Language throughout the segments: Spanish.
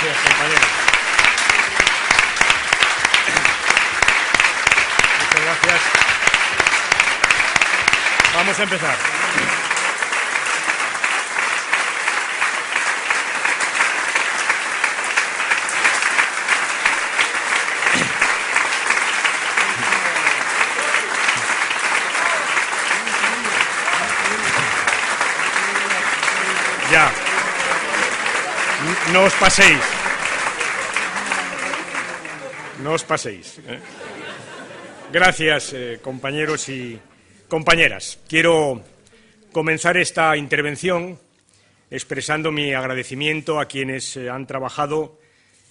Gracias, compañero. Muchas gracias. Vamos a empezar. Ya. No os paséis. No os paséis. Gracias, compañeros y compañeras. Quiero comenzar esta intervención expresando mi agradecimiento a quienes han trabajado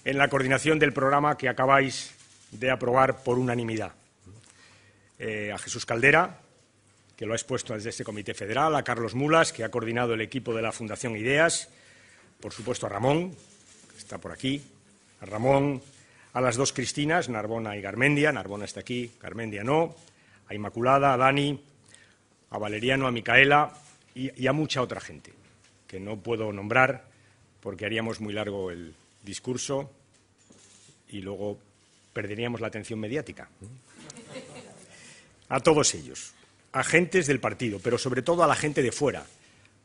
en la coordinación del programa que acabáis de aprobar por unanimidad. A Jesús Caldera, que lo ha expuesto desde este Comité Federal, a Carlos Mulas, que ha coordinado el equipo de la Fundación Ideas, por supuesto a Ramón, que está por aquí, a Ramón, a las dos Cristinas, Narbona y Garmendia. Narbona está aquí, Garmendia no, a Inmaculada, a Dani, a Valeriano, a Micaela y a mucha otra gente, que no puedo nombrar porque haríamos muy largo el discurso y luego perderíamos la atención mediática. A todos ellos, agentes del partido, pero sobre todo a la gente de fuera,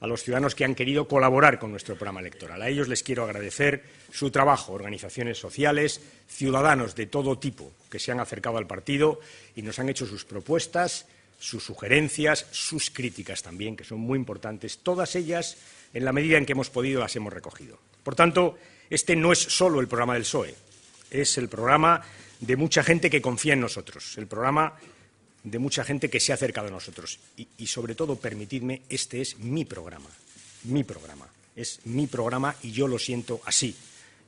a los ciudadanos que han querido colaborar con nuestro programa electoral. A ellos les quiero agradecer su trabajo, organizaciones sociales, ciudadanos de todo tipo que se han acercado al partido y nos han hecho sus propuestas, sus sugerencias, sus críticas también, que son muy importantes. Todas ellas, en la medida en que hemos podido, las hemos recogido. Por tanto, este no es solo el programa del PSOE, es el programa de mucha gente que confía en nosotros, el programa de mucha gente que se ha acercado a nosotros. Y sobre todo, permitidme, este es mi programa. Es mi programa y yo lo siento así.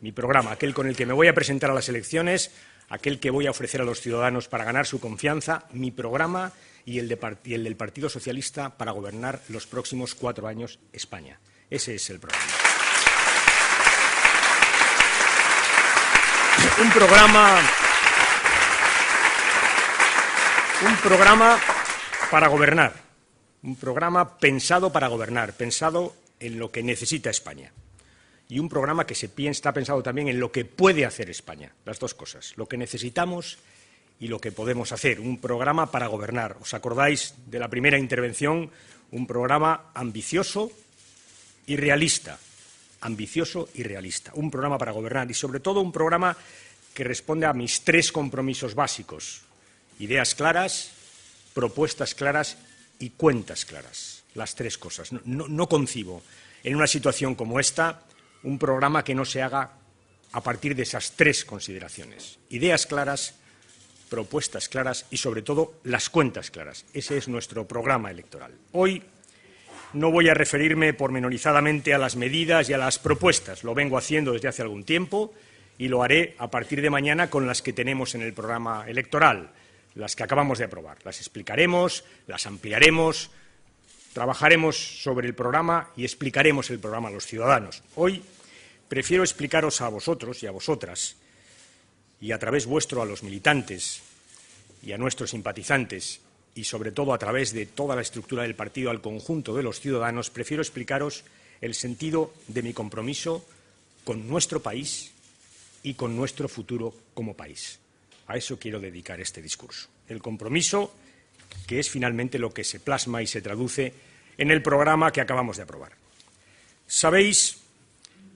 Mi programa, aquel con el que me voy a presentar a las elecciones, aquel que voy a ofrecer a los ciudadanos para ganar su confianza, mi programa y el del Partido Socialista para gobernar los próximos 4 años España. Ese es el programa. Un programa para gobernar, un programa pensado para gobernar, pensado en lo que necesita España. Y un programa que está pensado también en lo que puede hacer España, las dos cosas, lo que necesitamos y lo que podemos hacer. Un programa para gobernar. ¿Os acordáis de la primera intervención? Un programa ambicioso y realista. Ambicioso y realista. Un programa para gobernar y, sobre todo, un programa que responde a mis 3 compromisos básicos. Ideas claras, propuestas claras y cuentas claras. Las 3 cosas. No concibo en una situación como esta un programa que no se haga a partir de esas 3 consideraciones. Ideas claras, propuestas claras y, sobre todo, las cuentas claras. Ese es nuestro programa electoral. Hoy no voy a referirme pormenorizadamente a las medidas y a las propuestas. Lo vengo haciendo desde hace algún tiempo y lo haré a partir de mañana con las que tenemos en el programa electoral, las que acabamos de aprobar. Las explicaremos, las ampliaremos, trabajaremos sobre el programa y explicaremos el programa a los ciudadanos. Hoy prefiero explicaros a vosotros y a vosotras, y a través vuestro a los militantes y a nuestros simpatizantes, y sobre todo a través de toda la estructura del partido al conjunto de los ciudadanos, prefiero explicaros el sentido de mi compromiso con nuestro país y con nuestro futuro como país. A eso quiero dedicar este discurso. El compromiso, que es finalmente lo que se plasma y se traduce en el programa que acabamos de aprobar. Sabéis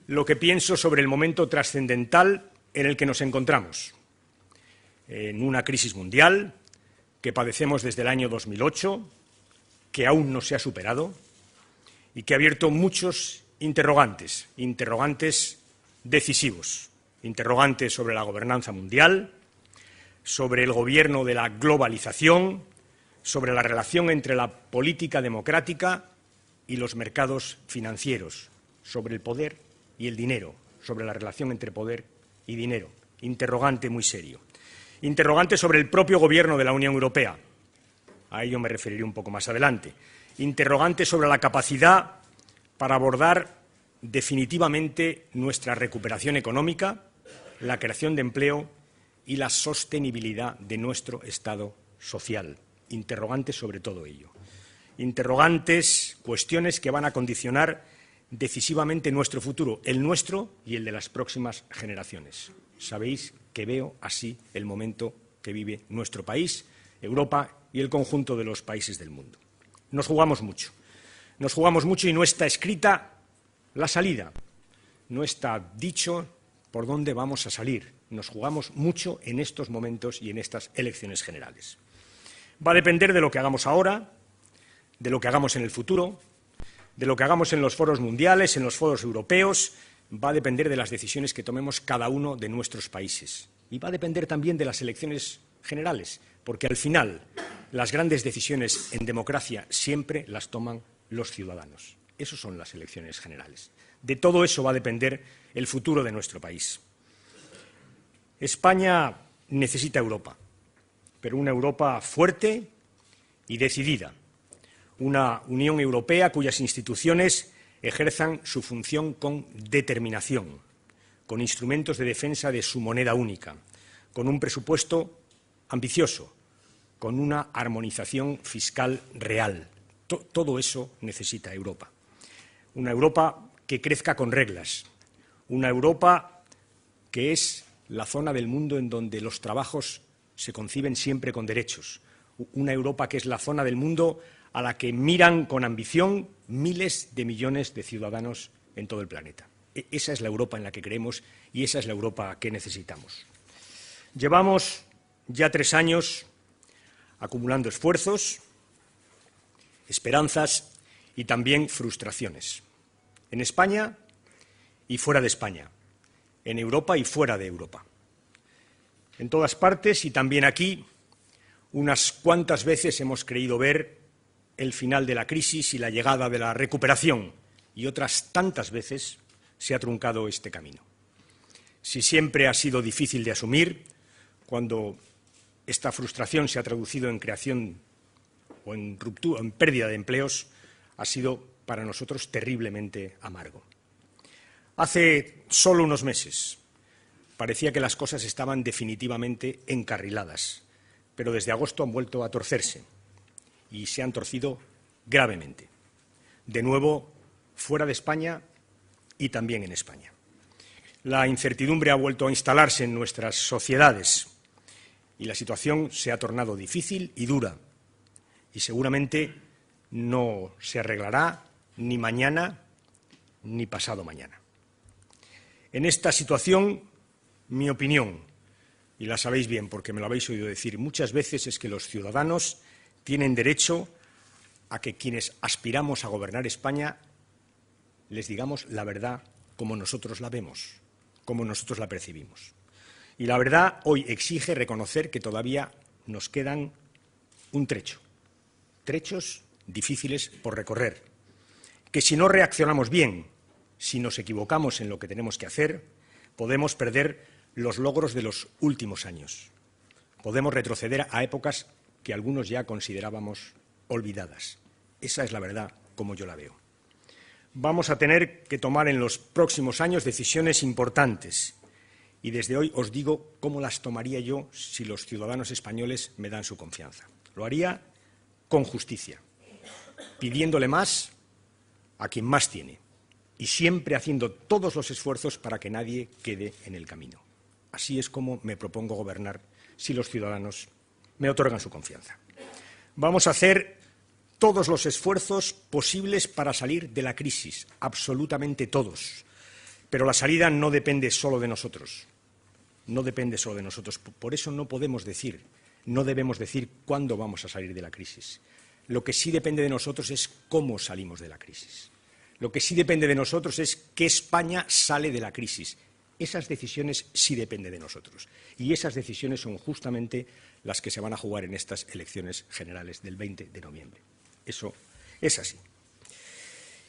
lo que pienso sobre el momento trascendental en el que nos encontramos, en una crisis mundial que padecemos desde el año 2008, que aún no se ha superado y que ha abierto muchos interrogantes decisivos, interrogantes sobre la gobernanza mundial, sobre el gobierno de la globalización, sobre la relación entre la política democrática y los mercados financieros, sobre el poder y el dinero, sobre la relación entre poder y dinero. Interrogante muy serio. Interrogante sobre el propio gobierno de la Unión Europea. A ello me referiré un poco más adelante. Interrogante sobre la capacidad para abordar definitivamente nuestra recuperación económica, la creación de empleo y la sostenibilidad de nuestro Estado social. Interrogantes sobre todo ello. Interrogantes, cuestiones que van a condicionar decisivamente nuestro futuro, el nuestro y el de las próximas generaciones. Sabéis que veo así el momento que vive nuestro país, Europa y el conjunto de los países del mundo. Nos jugamos mucho y no está escrita la salida, no está dicho por dónde vamos a salir. Nos jugamos mucho en estos momentos y en estas elecciones generales. Va a depender de lo que hagamos ahora, de lo que hagamos en el futuro, de lo que hagamos en los foros mundiales, en los foros europeos, va a depender de las decisiones que tomemos cada uno de nuestros países. Y va a depender también de las elecciones generales, porque al final las grandes decisiones en democracia siempre las toman los ciudadanos. Esas son las elecciones generales. De todo eso va a depender el futuro de nuestro país. España necesita Europa, pero una Europa fuerte y decidida, una Unión Europea cuyas instituciones ejerzan su función con determinación, con instrumentos de defensa de su moneda única, con un presupuesto ambicioso, con una armonización fiscal real. Todo eso necesita Europa. Una Europa que crezca con reglas, una Europa que es la zona del mundo en donde los trabajos se conciben siempre con derechos, una Europa que es la zona del mundo a la que miran con ambición miles de millones de ciudadanos en todo el planeta. Esa es la Europa en la que creemos y esa es la Europa que necesitamos. Llevamos ya 3 años acumulando esfuerzos, esperanzas y también frustraciones, en España y fuera de España, en Europa y fuera de Europa. En todas partes y también aquí, unas cuantas veces hemos creído ver el final de la crisis y la llegada de la recuperación, y otras tantas veces se ha truncado este camino. Si siempre ha sido difícil de asumir, cuando esta frustración se ha traducido en creación o en ruptura, en pérdida de empleos, ha sido para nosotros terriblemente amargo. Hace solo unos meses parecía que las cosas estaban definitivamente encarriladas, pero desde agosto han vuelto a torcerse y se han torcido gravemente. De nuevo, fuera de España y también en España. La incertidumbre ha vuelto a instalarse en nuestras sociedades y la situación se ha tornado difícil y dura y seguramente no se arreglará ni mañana ni pasado mañana. En esta situación, mi opinión, y la sabéis bien porque me lo habéis oído decir muchas veces, es que los ciudadanos tienen derecho a que quienes aspiramos a gobernar España les digamos la verdad como nosotros la vemos, como nosotros la percibimos. Y la verdad hoy exige reconocer que todavía nos quedan un trecho, trechos difíciles por recorrer, que si no reaccionamos bien, si nos equivocamos en lo que tenemos que hacer, podemos perder los logros de los últimos años. Podemos retroceder a épocas que algunos ya considerábamos olvidadas. Esa es la verdad como yo la veo. Vamos a tener que tomar en los próximos años decisiones importantes y desde hoy os digo cómo las tomaría yo si los ciudadanos españoles me dan su confianza. Lo haría con justicia, pidiéndole más a quien más tiene y siempre haciendo todos los esfuerzos para que nadie quede en el camino. Así es como me propongo gobernar si los ciudadanos me otorgan su confianza. Vamos a hacer todos los esfuerzos posibles para salir de la crisis, absolutamente todos. Pero la salida no depende solo de nosotros. No depende solo de nosotros. Por eso no podemos decir, no debemos decir cuándo vamos a salir de la crisis. Lo que sí depende de nosotros es cómo salimos de la crisis. Lo que sí depende de nosotros es que España sale de la crisis. Esas decisiones sí dependen de nosotros. Y esas decisiones son justamente las que se van a jugar en estas elecciones generales del 20 de noviembre. Eso es así.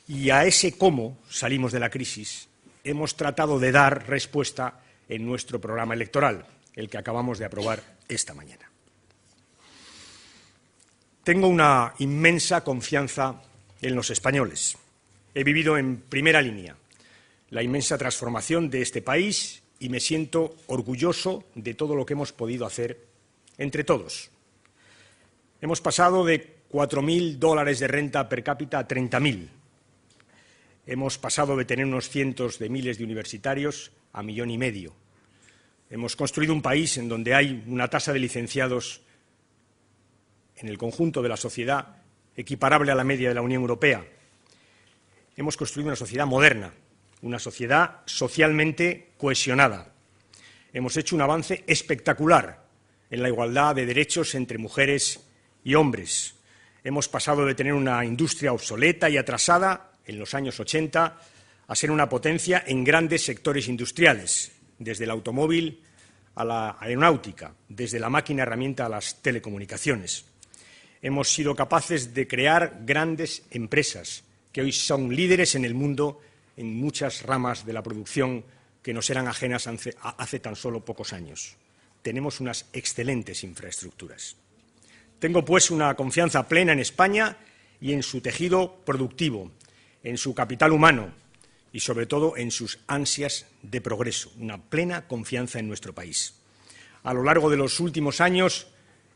Y a ese cómo salimos de la crisis hemos tratado de dar respuesta en nuestro programa electoral, el que acabamos de aprobar esta mañana. Tengo una inmensa confianza en los españoles. He vivido en primera línea la inmensa transformación de este país y me siento orgulloso de todo lo que hemos podido hacer entre todos. Hemos pasado de $4.000 de renta per cápita a 30.000. Hemos pasado de tener unos cientos de miles de universitarios a 1,5 millones. Hemos construido un país en donde hay una tasa de licenciados en el conjunto de la sociedad equiparable a la media de la Unión Europea. Hemos construido una sociedad moderna, una sociedad socialmente cohesionada. Hemos hecho un avance espectacular en la igualdad de derechos entre mujeres y hombres. Hemos pasado de tener una industria obsoleta y atrasada en los años 80 a ser una potencia en grandes sectores industriales, desde el automóvil a la aeronáutica, desde la máquina herramienta a las telecomunicaciones. Hemos sido capaces de crear grandes empresas que hoy son líderes en el mundo en muchas ramas de la producción que nos eran ajenas hace tan solo pocos años. Tenemos unas excelentes infraestructuras. Tengo, pues, una confianza plena en España y en su tejido productivo, en su capital humano y, sobre todo, en sus ansias de progreso. Una plena confianza en nuestro país. A lo largo de los últimos años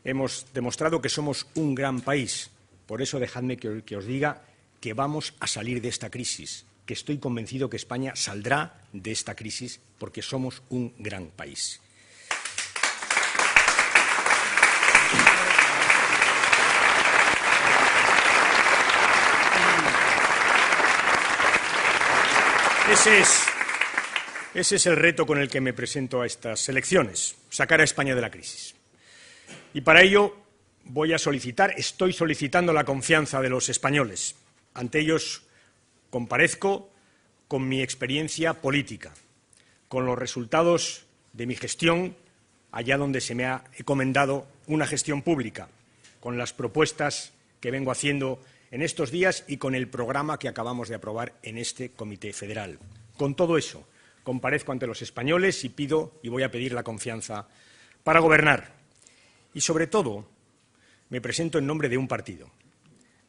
hemos demostrado que somos un gran país. Por eso, dejadme que os diga que vamos a salir de esta crisis, que estoy convencido que España saldrá de esta crisis porque somos un gran país. Ese es el reto con el que me presento a estas elecciones, sacar a España de la crisis. Y para ello estoy solicitando la confianza de los españoles. Ante ellos comparezco con mi experiencia política, con los resultados de mi gestión allá donde se me ha encomendado una gestión pública, con las propuestas que vengo haciendo en estos días y con el programa que acabamos de aprobar en este Comité Federal. Con todo eso, comparezco ante los españoles y voy a pedir la confianza para gobernar. Y, sobre todo, me presento en nombre de un partido,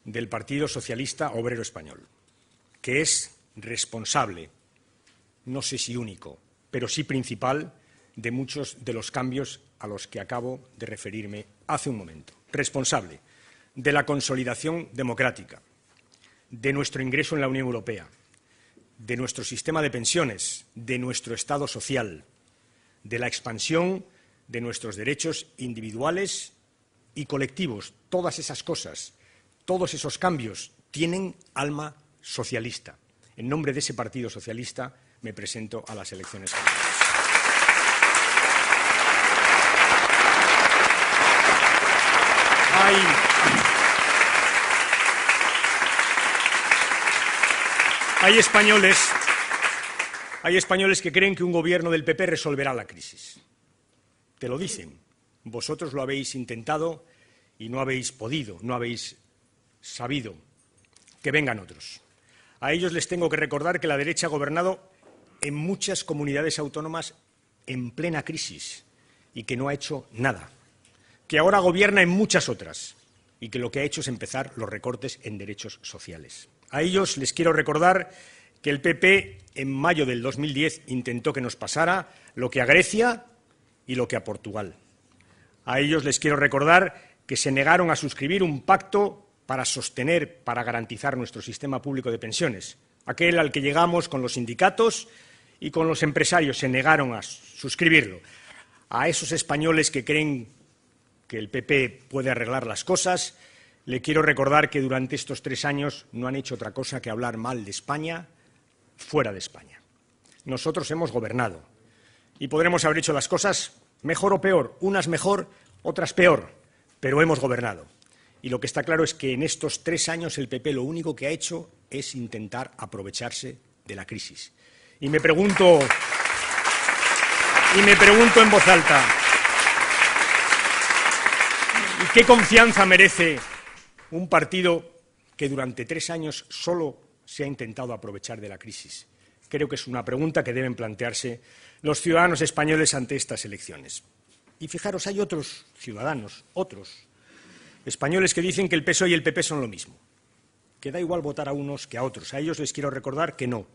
del Partido Socialista Obrero Español, que es responsable, no sé si único, pero sí principal, de muchos de los cambios a los que acabo de referirme hace un momento. Responsable de la consolidación democrática, de nuestro ingreso en la Unión Europea, de nuestro sistema de pensiones, de nuestro Estado social, de la expansión de nuestros derechos individuales y colectivos. Todas esas cosas, todos esos cambios tienen alma socialista. En nombre de ese Partido Socialista me presento a las elecciones generales. Hay españoles que creen que un gobierno del PP resolverá la crisis. Te lo dicen. Vosotros lo habéis intentado y no habéis podido, no habéis sabido. Que vengan otros. A ellos les tengo que recordar que la derecha ha gobernado en muchas comunidades autónomas en plena crisis y que no ha hecho nada. Que ahora gobierna en muchas otras y que lo que ha hecho es empezar los recortes en derechos sociales. A ellos les quiero recordar que el PP en mayo del 2010 intentó que nos pasara lo que a Grecia y lo que a Portugal. A ellos les quiero recordar que se negaron a suscribir un pacto para sostener, para garantizar nuestro sistema público de pensiones, aquel al que llegamos con los sindicatos y con los empresarios, se negaron a suscribirlo. A esos españoles que creen que el PP puede arreglar las cosas, le quiero recordar que durante estos 3 años no han hecho otra cosa que hablar mal de España fuera de España. Nosotros hemos gobernado y podremos haber hecho las cosas mejor o peor, unas mejor, otras peor, pero hemos gobernado. Y lo que está claro es que en estos 3 años el PP lo único que ha hecho es intentar aprovecharse de la crisis. Y me pregunto en voz alta, ¿y qué confianza merece un partido que durante 3 años solo se ha intentado aprovechar de la crisis? Creo que es una pregunta que deben plantearse los ciudadanos españoles ante estas elecciones. Y fijaros, hay otros ciudadanos, otros españoles que dicen que el PSOE y el PP son lo mismo, que da igual votar a unos que a otros. A ellos les quiero recordar que no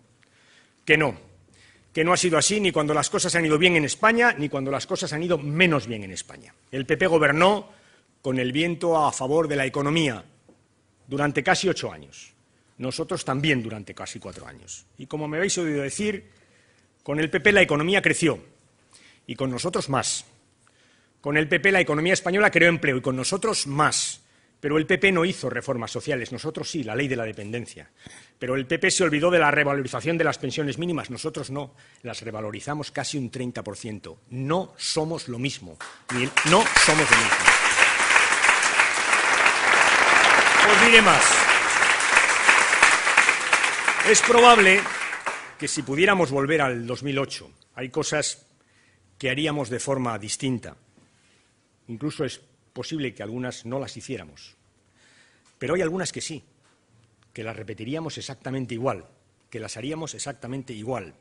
ha sido así ni cuando las cosas han ido bien en España ni cuando las cosas han ido menos bien en España. El PP gobernó con el viento a favor de la economía durante casi 8 años. nosotros también durante casi 4 años. Y como me habéis oído decir, con el PP la economía creció y con nosotros más. Con el PP la economía española creó empleo y con nosotros más. Pero el PP no hizo reformas sociales, nosotros sí, la ley de la dependencia. Pero el PP se olvidó de la revalorización de las pensiones mínimas, nosotros no, las revalorizamos casi un 30%. No somos lo mismo, no somos lo mismo. Os diré más. Es probable que si pudiéramos volver al 2008, hay cosas que haríamos de forma distinta. Incluso es posible que algunas no las hiciéramos. Pero hay algunas que sí, que las repetiríamos exactamente igual, que las haríamos exactamente igual.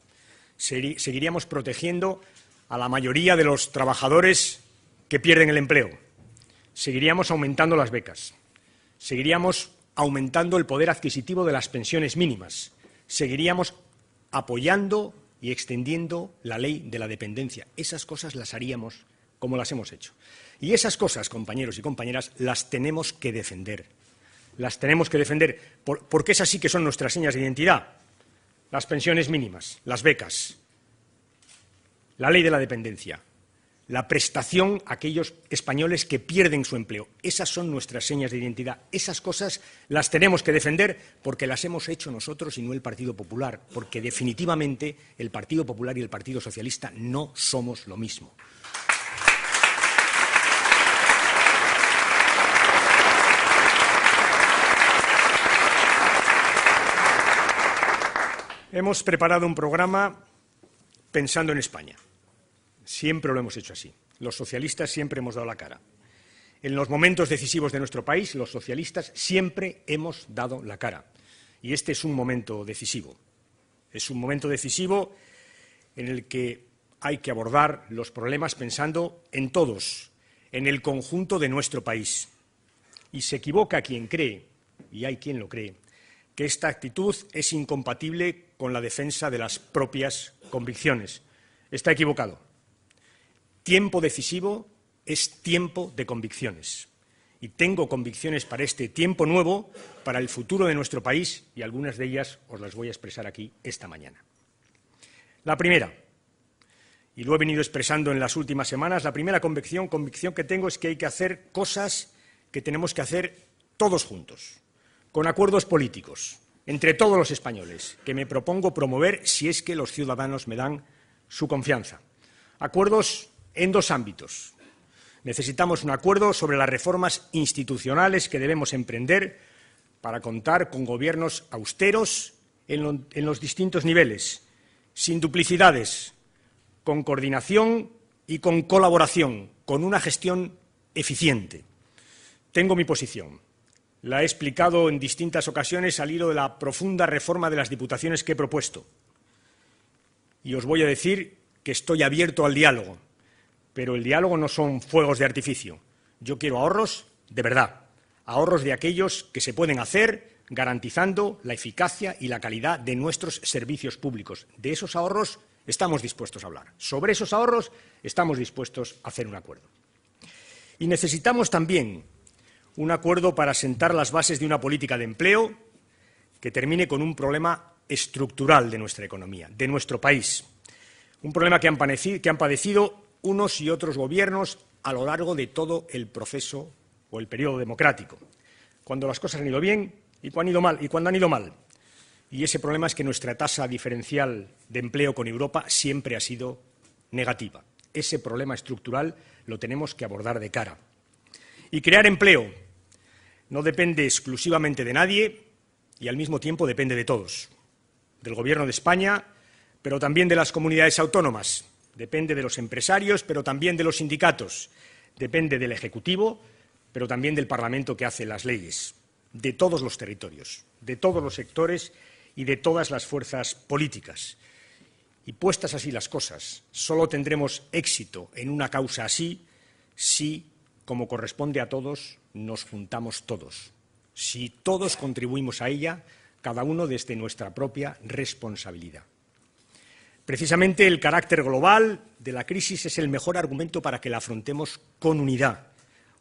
Seguiríamos protegiendo a la mayoría de los trabajadores que pierden el empleo. Seguiríamos aumentando las becas. Seguiríamos aumentando el poder adquisitivo de las pensiones mínimas. Seguiríamos apoyando y extendiendo la ley de la dependencia. Esas cosas las haríamos como las hemos hecho. Y esas cosas, compañeros y compañeras, las tenemos que defender. Las tenemos que defender porque esas sí que son nuestras señas de identidad. Las pensiones mínimas, las becas, la ley de la dependencia, la prestación a aquellos españoles que pierden su empleo. Esas son nuestras señas de identidad. Esas cosas las tenemos que defender porque las hemos hecho nosotros y no el Partido Popular, porque definitivamente el Partido Popular y el Partido Socialista no somos lo mismo. Hemos preparado un programa pensando en España. Siempre lo hemos hecho así. Los socialistas siempre hemos dado la cara. En los momentos decisivos de nuestro país, los socialistas siempre hemos dado la cara. Y este es un momento decisivo. Es un momento decisivo en el que hay que abordar los problemas pensando en todos, en el conjunto de nuestro país. Y se equivoca quien cree, y hay quien lo cree, que esta actitud es incompatible con la defensa de las propias convicciones. Está equivocado. Tiempo decisivo es tiempo de convicciones. Y tengo convicciones para este tiempo nuevo, para el futuro de nuestro país, y algunas de ellas os las voy a expresar aquí esta mañana. La primera, y lo he venido expresando en las últimas semanas, la primera convicción que tengo es que hay que hacer cosas que tenemos que hacer todos juntos, con acuerdos políticos, entre todos los españoles, que me propongo promover si es que los ciudadanos me dan su confianza. Acuerdos en 2 ámbitos. Necesitamos un acuerdo sobre las reformas institucionales que debemos emprender para contar con gobiernos austeros en los distintos niveles, sin duplicidades, con coordinación y con colaboración, con una gestión eficiente. Tengo mi posición. La he explicado en distintas ocasiones al hilo de la profunda reforma de las diputaciones que he propuesto. Y os voy a decir que estoy abierto al diálogo, pero el diálogo no son fuegos de artificio. Yo quiero ahorros de verdad, ahorros de aquellos que se pueden hacer garantizando la eficacia y la calidad de nuestros servicios públicos. De esos ahorros estamos dispuestos a hablar. Sobre esos ahorros estamos dispuestos a hacer un acuerdo. Y necesitamos también un acuerdo para sentar las bases de una política de empleo que termine con un problema estructural de nuestra economía, de nuestro país. Un problema que han padecido unos y otros gobiernos a lo largo de todo el proceso o el periodo democrático, cuando las cosas han ido bien y cuando han ido mal. Y ese problema es que nuestra tasa diferencial de empleo con Europa siempre ha sido negativa. Ese problema estructural lo tenemos que abordar de cara. Y crear empleo no depende exclusivamente de nadie y al mismo tiempo depende de todos, del Gobierno de España, pero también de las comunidades autónomas, depende de los empresarios, pero también de los sindicatos, depende del Ejecutivo, pero también del Parlamento que hace las leyes, de todos los territorios, de todos los sectores y de todas las fuerzas políticas. Y puestas así las cosas, solo tendremos éxito en una causa así si, como corresponde a todos, nos juntamos todos. Si todos contribuimos a ella, cada uno desde nuestra propia responsabilidad. Precisamente el carácter global de la crisis es el mejor argumento para que la afrontemos con unidad.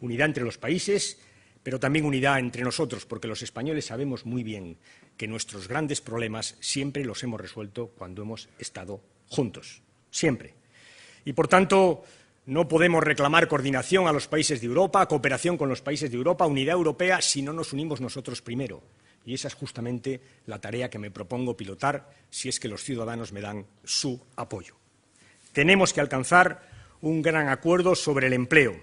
Unidad entre los países, pero también unidad entre nosotros, porque los españoles sabemos muy bien que nuestros grandes problemas siempre los hemos resuelto cuando hemos estado juntos, siempre. Y, por tanto, no podemos reclamar coordinación a los países de Europa, cooperación con los países de Europa, unidad europea, si no nos unimos nosotros primero. Y esa es justamente la tarea que me propongo pilotar si es que los ciudadanos me dan su apoyo. Tenemos que alcanzar un gran acuerdo sobre el empleo,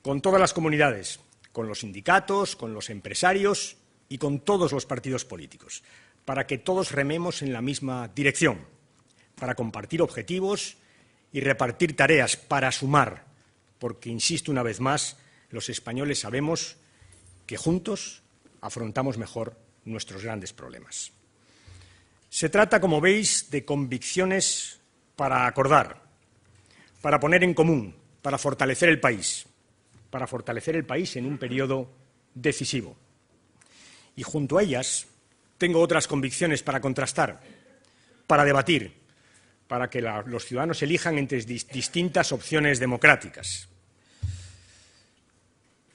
con todas las comunidades, con los sindicatos, con los empresarios y con todos los partidos políticos, para que todos rememos en la misma dirección, para compartir objetivos y repartir tareas, para sumar, porque, insisto una vez más, los españoles sabemos que juntos afrontamos mejor nuestros grandes problemas. Se trata, como veis, de convicciones para acordar, para poner en común, para fortalecer el país en un periodo decisivo. Y junto a ellas tengo otras convicciones para contrastar, para debatir, para que los ciudadanos elijan entre distintas opciones democráticas.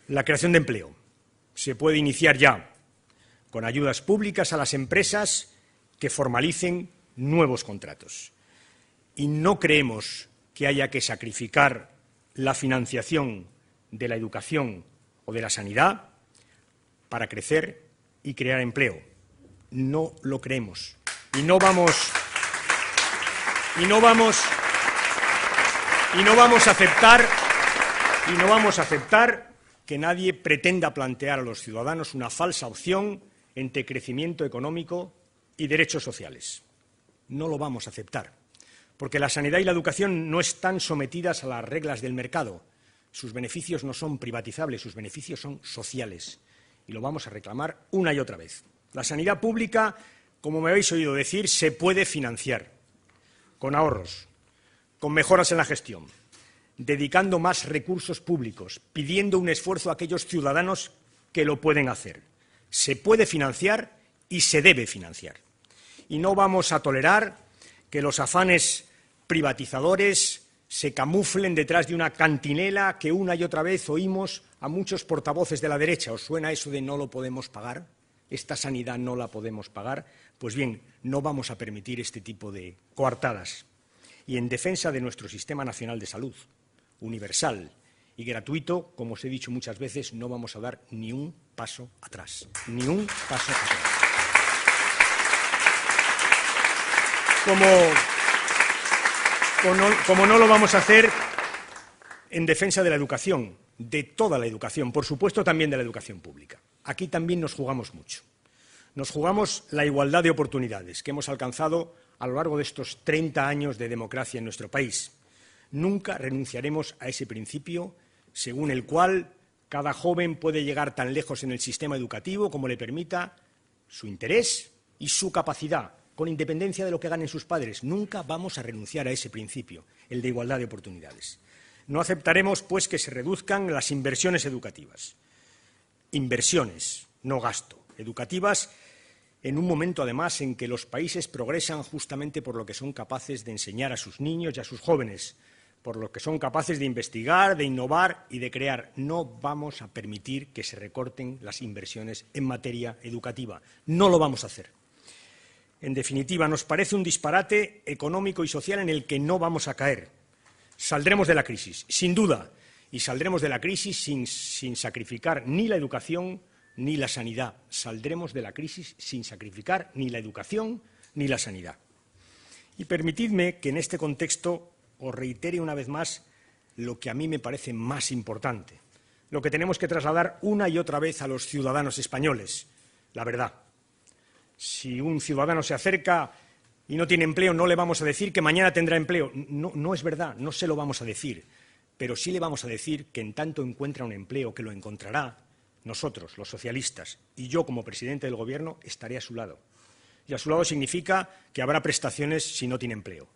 La creación de empleo se puede iniciar ya, con ayudas públicas a las empresas que formalicen nuevos contratos. Y no creemos que haya que sacrificar la financiación de la educación o de la sanidad para crecer y crear empleo. No lo creemos. Y no vamos a aceptar que nadie pretenda plantear a los ciudadanos una falsa opción entre crecimiento económico y derechos sociales. No lo vamos a aceptar, porque la sanidad y la educación no están sometidas a las reglas del mercado. Sus beneficios no son privatizables, sus beneficios son sociales. Y lo vamos a reclamar una y otra vez. La sanidad pública, como me habéis oído decir, se puede financiar con ahorros, con mejoras en la gestión, dedicando más recursos públicos, pidiendo un esfuerzo a aquellos ciudadanos que lo pueden hacer. Se puede financiar y se debe financiar. Y no vamos a tolerar que los afanes privatizadores se camuflen detrás de una cantinela que una y otra vez oímos a muchos portavoces de la derecha. ¿Os suena eso de no lo podemos pagar? ¿Esta sanidad no la podemos pagar? Pues bien, no vamos a permitir este tipo de coartadas. Y en defensa de nuestro Sistema Nacional de Salud, universal y gratuito, como os he dicho muchas veces, no vamos a dar ni un paso atrás. Ni un paso atrás. Como no lo vamos a hacer en defensa de la educación, de toda la educación, por supuesto también de la educación pública. Aquí también nos jugamos mucho. Nos jugamos la igualdad de oportunidades que hemos alcanzado a lo largo de estos 30 años de democracia en nuestro país. Nunca renunciaremos a ese principio según el cual cada joven puede llegar tan lejos en el sistema educativo como le permita su interés y su capacidad, con independencia de lo que ganen sus padres. Nunca vamos a renunciar a ese principio, el de igualdad de oportunidades. No aceptaremos, pues, que se reduzcan las inversiones educativas. Inversiones, no gasto. Educativas en un momento, además, en que los países progresan justamente por lo que son capaces de enseñar a sus niños y a sus jóvenes, por lo que son capaces de investigar, de innovar y de crear. No vamos a permitir que se recorten las inversiones en materia educativa. No lo vamos a hacer. En definitiva, nos parece un disparate económico y social en el que no vamos a caer. Saldremos de la crisis, sin duda, y saldremos de la crisis sin sacrificar ni la educación ni la sanidad. Saldremos de la crisis sin sacrificar ni la educación ni la sanidad. Y permitidme que en este contexto os reitere una vez más lo que a mí me parece más importante, lo que tenemos que trasladar una y otra vez a los ciudadanos españoles, la verdad. Si un ciudadano se acerca y no tiene empleo, no le vamos a decir que mañana tendrá empleo. No es verdad, no se lo vamos a decir, pero sí le vamos a decir que en tanto encuentra un empleo, que lo encontrará, nosotros, los socialistas, y yo como presidente del Gobierno, estaré a su lado. Y a su lado significa que habrá prestaciones si no tiene empleo.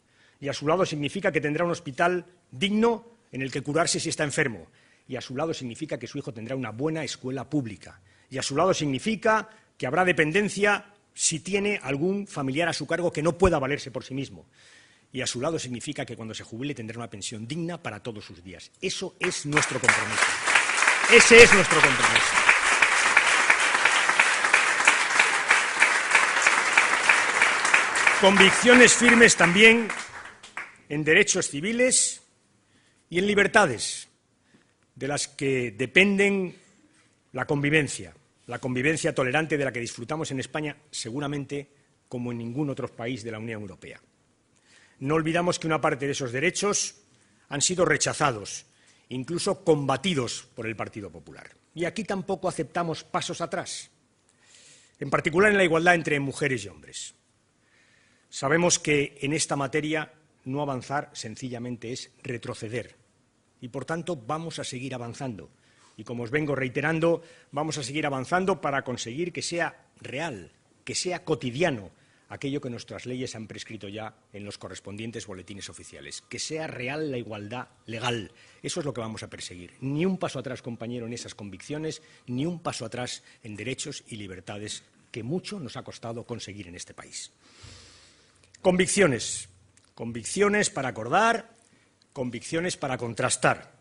Y a su lado significa que tendrá un hospital digno en el que curarse si está enfermo. Y a su lado significa que su hijo tendrá una buena escuela pública. Y a su lado significa que habrá dependencia si tiene algún familiar a su cargo que no pueda valerse por sí mismo. Y a su lado significa que cuando se jubile tendrá una pensión digna para todos sus días. Eso es nuestro compromiso. Ese es nuestro compromiso. Convicciones firmes también en derechos civiles y en libertades, de las que dependen la convivencia tolerante de la que disfrutamos en España, seguramente como en ningún otro país de la Unión Europea. No olvidamos que una parte de esos derechos han sido rechazados, incluso combatidos por el Partido Popular. Y aquí tampoco aceptamos pasos atrás, en particular en la igualdad entre mujeres y hombres. Sabemos que en esta materia no avanzar sencillamente es retroceder y, por tanto, vamos a seguir avanzando. Y, como os vengo reiterando, vamos a seguir avanzando para conseguir que sea real, que sea cotidiano aquello que nuestras leyes han prescrito ya en los correspondientes boletines oficiales, que sea real la igualdad legal. Eso es lo que vamos a perseguir. Ni un paso atrás, compañero, en esas convicciones, ni un paso atrás en derechos y libertades que mucho nos ha costado conseguir en este país. Convicciones. Convicciones para acordar, convicciones para contrastar.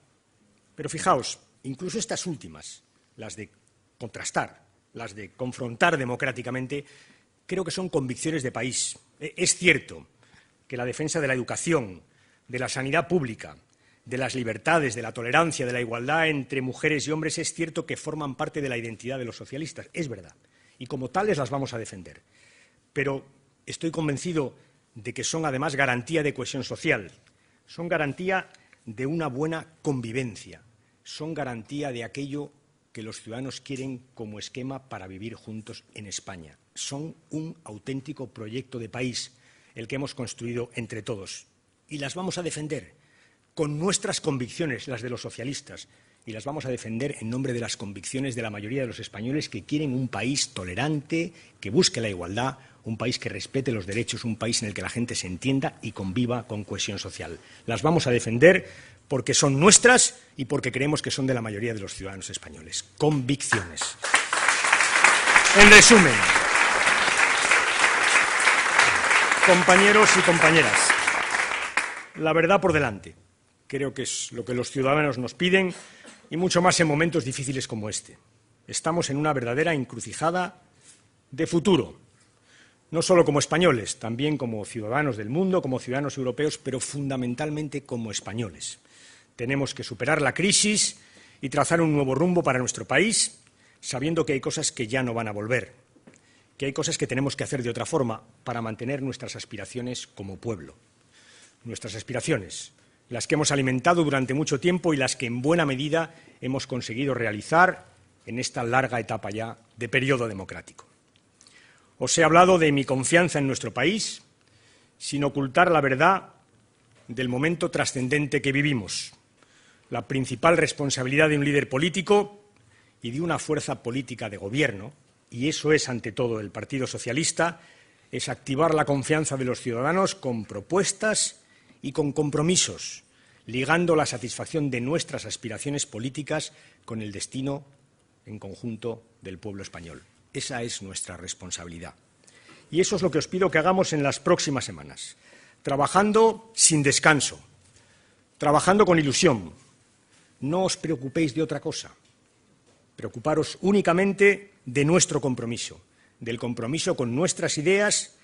Pero fijaos, incluso estas últimas, las de contrastar, las de confrontar democráticamente, creo que son convicciones de país. Es cierto que la defensa de la educación, de la sanidad pública, de las libertades, de la tolerancia, de la igualdad entre mujeres y hombres, es cierto que forman parte de la identidad de los socialistas, es verdad, y como tales las vamos a defender. Pero estoy convencido de que son además garantía de cohesión social, son garantía de una buena convivencia, son garantía de aquello que los ciudadanos quieren como esquema para vivir juntos en España. Son un auténtico proyecto de país el que hemos construido entre todos. Y las vamos a defender con nuestras convicciones, las de los socialistas, y las vamos a defender en nombre de las convicciones de la mayoría de los españoles que quieren un país tolerante, que busque la igualdad, un país que respete los derechos, un país en el que la gente se entienda y conviva con cohesión social. Las vamos a defender porque son nuestras y porque creemos que son de la mayoría de los ciudadanos españoles. Convicciones. En resumen, compañeros y compañeras, la verdad por delante. Creo que es lo que los ciudadanos nos piden y mucho más en momentos difíciles como este. Estamos en una verdadera encrucijada de futuro, no solo como españoles, también como ciudadanos del mundo, como ciudadanos europeos, pero fundamentalmente como españoles. Tenemos que superar la crisis y trazar un nuevo rumbo para nuestro país, sabiendo que hay cosas que ya no van a volver, que hay cosas que tenemos que hacer de otra forma para mantener nuestras aspiraciones como pueblo. Nuestras aspiraciones, las que hemos alimentado durante mucho tiempo y las que en buena medida hemos conseguido realizar en esta larga etapa ya de periodo democrático. Os he hablado de mi confianza en nuestro país, sin ocultar la verdad del momento trascendente que vivimos. La principal responsabilidad de un líder político y de una fuerza política de gobierno, y eso es ante todo el Partido Socialista, es activar la confianza de los ciudadanos con propuestas y con compromisos, ligando la satisfacción de nuestras aspiraciones políticas con el destino en conjunto del pueblo español. Esa es nuestra responsabilidad. Y eso es lo que os pido que hagamos en las próximas semanas, trabajando sin descanso, trabajando con ilusión. No os preocupéis de otra cosa. Preocuparos únicamente de nuestro compromiso, del compromiso con nuestras ideas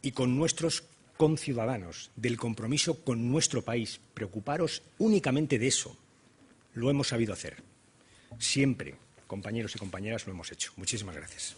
y con nuestros conciudadanos, del compromiso con nuestro país. Preocuparos únicamente de eso. Lo hemos sabido hacer. Siempre, compañeros y compañeras, lo hemos hecho. Muchísimas gracias.